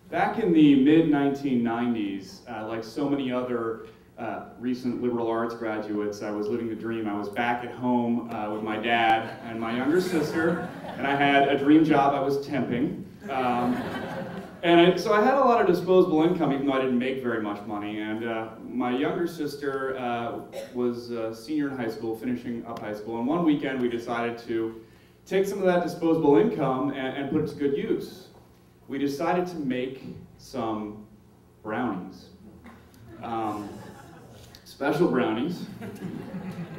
Back in the mid-1990s, like so many other recent liberal arts graduates, I was living the dream. I was back at home with my dad and my younger sister, and I had a dream job. I was temping. So I had a lot of disposable income, even though I didn't make very much money. And my younger sister was a senior in high school, finishing up high school. And one weekend we decided to take some of that disposable income and put it to good use. We decided to make some brownies. Special brownies.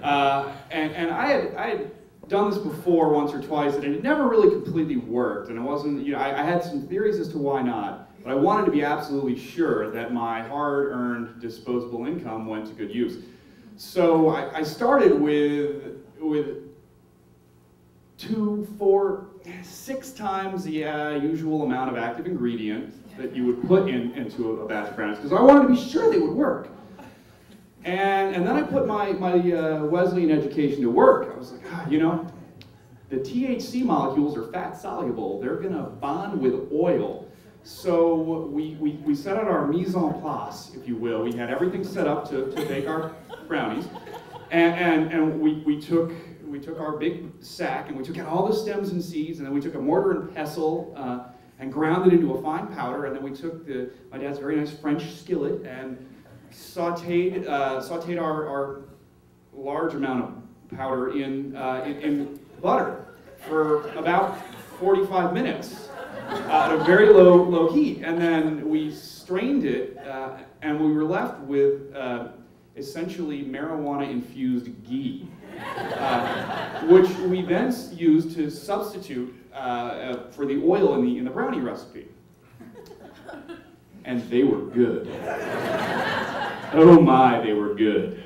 And I had done this before once or twice, and it never really completely worked. And it wasn't, you know, I had some theories as to why not, but I wanted to be absolutely sure that my hard-earned disposable income went to good use. So I started with 2, 4, 6 times the usual amount of active ingredient that you would put into a batch of brownies, because I wanted to be sure they would work. And then I put my Wesleyan education to work. I was like, you know, the THC molecules are fat soluble. They're going to bond with oil. So we set out our mise en place, if you will. We had everything set up to bake our brownies. And we took our big sack and we took out all the stems and seeds, and then we took a mortar and pestle and ground it into a fine powder. And then we took my dad's very nice French skillet and sauteed our large amount of powder in butter for about 45 minutes at a very low heat. And then we strained it, and we were left with essentially marijuana-infused ghee, which we then used to substitute for the oil in the brownie recipe. And they were good. Oh my, they were good.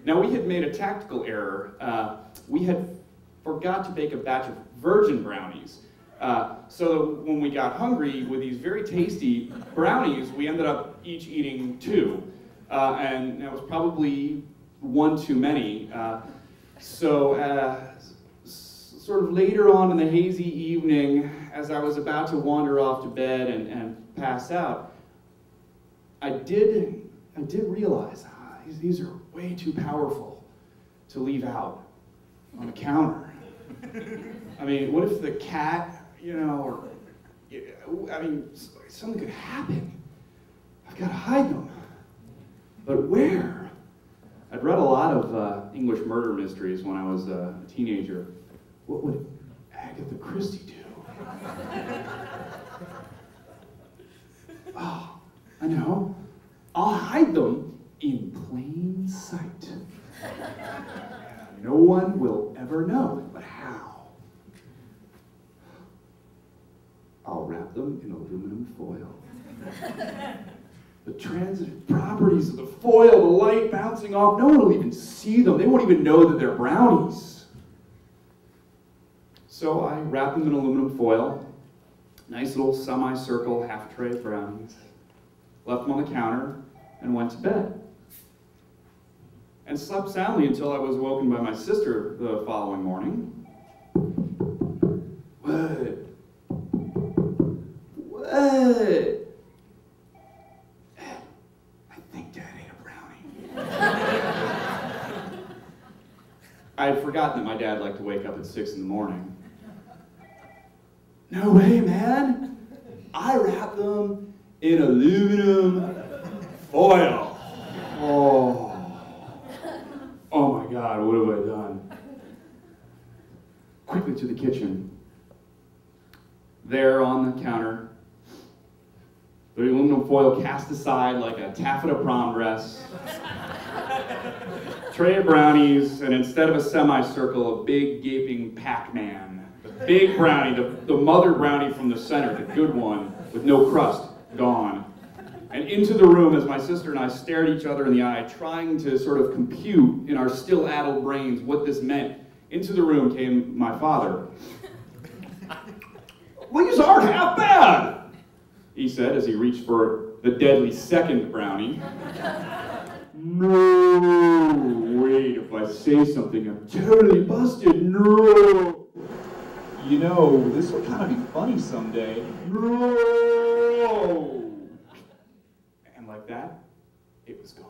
Now, we had made a tactical error. We had forgot to bake a batch of virgin brownies. So when we got hungry with these very tasty brownies, we ended up each eating 2. And that was probably 1 too many. Sort of later on in the hazy evening, as I was about to wander off to bed and pass out, I did realize these are way too powerful to leave out on the counter. I mean, what if the cat, you know, I mean, something could happen. I've got to hide them. But where? I'd read a lot of English murder mysteries when I was a teenager. What would Agatha Christie do? Oh, I know. I'll hide them in plain sight. No one will ever know. But how? I'll wrap them in aluminum foil. The transitive properties of the foil, the light bouncing off, no one will even see them. They won't even know that they're brownies. So I wrapped them in aluminum foil, nice little semicircle half-tray brownies, left them on the counter, and went to bed. And slept soundly until I was woken by my sister the following morning. What? I think Dad ate a brownie. I had forgotten that my dad liked to wake up at 6 in the morning. No way, man. I wrapped them in aluminum foil. Oh my God, what have I done? Quickly to the kitchen. There on the counter, the aluminum foil cast aside like a taffeta prom dress. Tray of brownies, and instead of a semicircle, a big gaping Pac-Man. The big brownie, the mother brownie from the center, the good one, with no crust, gone. And into the room, as my sister and I stared each other in the eye, trying to sort of compute in our still addled brains what this meant, into the room came my father. "These aren't half bad," he said as he reached for the deadly second brownie. "No, wait, if I say something, I'm totally busted. No. You know, this will kind of be funny someday. No." it was gone.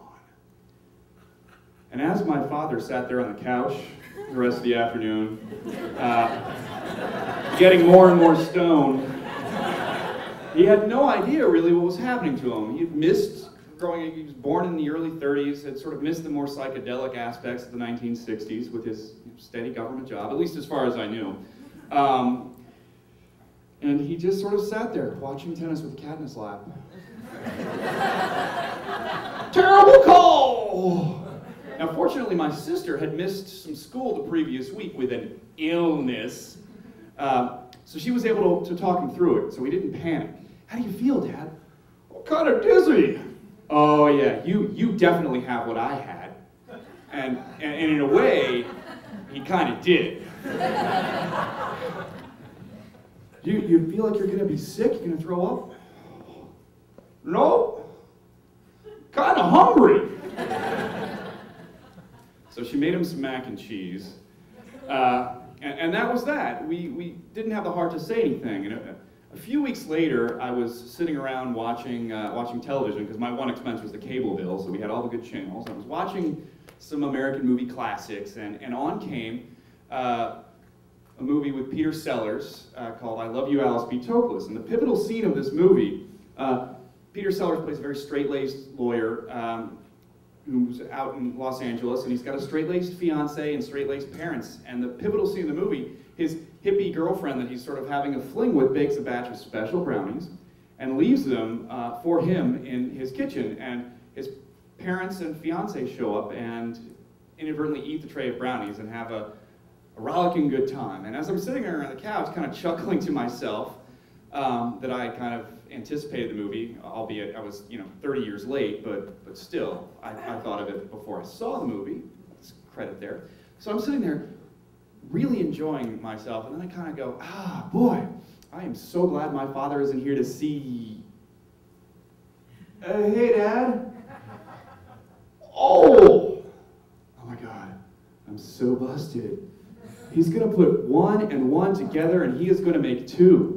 And as my father sat there on the couch the rest of the afternoon, getting more and more stoned, he had no idea really what was happening to him. He'd missed growing, he was born in the early 30s, had sort of missed the more psychedelic aspects of the 1960s with his steady government job, at least as far as I knew. And he just sort of sat there watching tennis with a cat in his lap. Terrible call! Now, fortunately, my sister had missed some school the previous week with an illness, so she was able to talk him through it, so we didn't panic. How do you feel, Dad? Oh, kind of dizzy. Oh, yeah, you definitely have what I had. And in a way, he kind of did. You feel like you're going to be sick? You're going to throw up? No. Kind of hungry. So she made him some mac and cheese. And that was that. We didn't have the heart to say anything. And a few weeks later, I was sitting around watching television, because my one expense was the cable bill, so we had all the good channels. I was watching some American movie classics, and on came a movie with Peter Sellers called I Love You, Alice B. Toklas. And the pivotal scene of this movie, Peter Sellers plays a very straight-laced lawyer who's out in Los Angeles, and he's got a straight-laced fiance and straight-laced parents. And the pivotal scene of the movie, his hippie girlfriend that he's sort of having a fling with bakes a batch of special brownies and leaves them for him in his kitchen. And his parents and fiance show up and inadvertently eat the tray of brownies and have a rollicking good time. And as I'm sitting there on the couch, kind of chuckling to myself that I kind of anticipated the movie, albeit I was 30 years late, but still, I thought of it before I saw the movie. That's credit there. So I'm sitting there really enjoying myself, and then I kind of go, boy, I am so glad my father isn't here to see. Hey, Dad. Oh my God, I'm so busted. He's going to put 1 and 1 together, and he is going to make 2.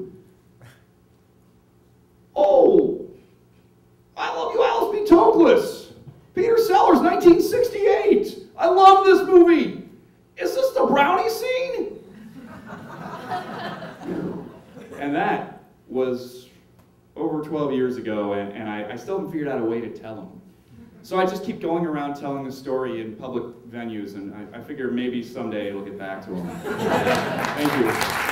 Oh, I Love You, Alice B. Toklas. Peter Sellers, 1968. I love this movie. Is this the brownie scene? And that was over 12 years ago, and I still haven't figured out a way to tell him. So I just keep going around telling the story in public venues, and I figure maybe someday it'll get back to him. Thank you.